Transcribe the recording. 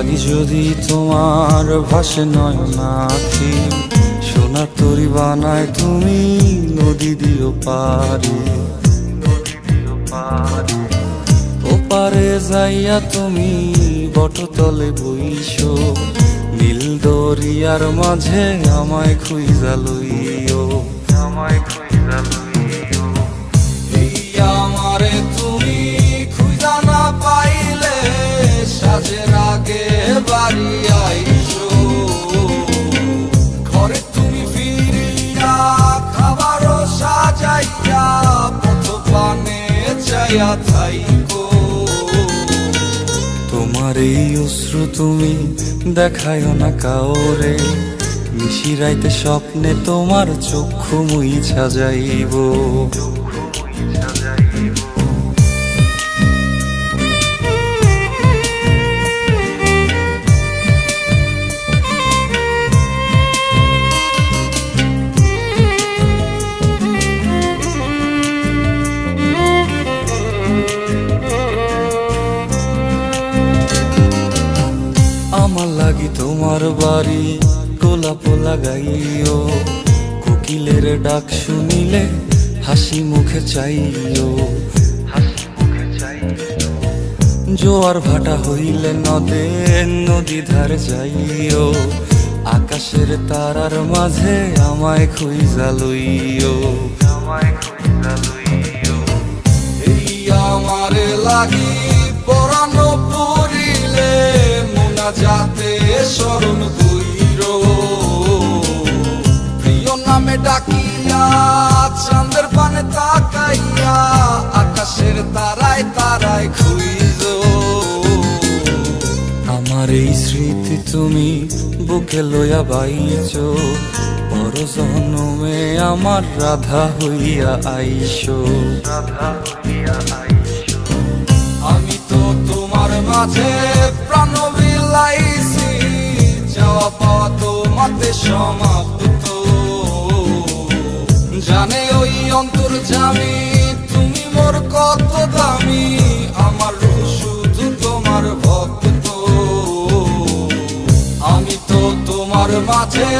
লাগি যদি তোমার ভাসে নয়নাখি, সোনার তরি বানায় তুমি নদী দিও পারে। ওপারে যাইয়া তুমি বটতলে বইসো, নীল দরিয়ার মাঝে আমায় খুঁজা লইও, আমায় খুঁজা লইও। এই আমারে তুমি খুঁজা না পাইলে সাজের আগে বাড়ি আইসো, ঘরে তুমি ফিরিয়া খাবারও সাজাইয়া পথ পানে চাইয়া থাইকো। তোমার এই অশ্রু তুমি দেখায়ও না কাউরে, নিশিরাইতে স্বপ্নে তোমার চক্ষু মুইছা যাইব। আমার লাগি তোমার বাড়ি গোলাপ লাগাইও, কোকিলের ডাক শুনিলে হাসি মুখে চাইও, হাসি মুখে চাইও। জোয়ার ভাটা হইলে নদে নদী ধারে যাইও, আকাশের তারার মাঝে আমায় খুঁজা লইও, আমায় খুঁজা লইও। এই আমারে লাগি পরানো পড়িলে যাতে স্মরণ কইরো, প্রিয় নামে ডাকিয়া চাঁদের পানে তাকাইয়া আকাশের তারায় তারায় খুঁজো। আমার এই স্মৃতি তুমি বুকে লইয়া বাইছো, বড় জনমে আমার রাধা হইয়া আইসো, রাধা হইয়া আইসো। আমি তো তোমার মাঝে প্রাণ বিলাইছি, যাওয়া পাওয়া তোমাতে সমাপ্ত। জানে ওই অন্তর্যামী তুমি মোর কত দামি, আমার রূহ শুধু তোমার ভক্ত। আমি তো তোমার মাঝে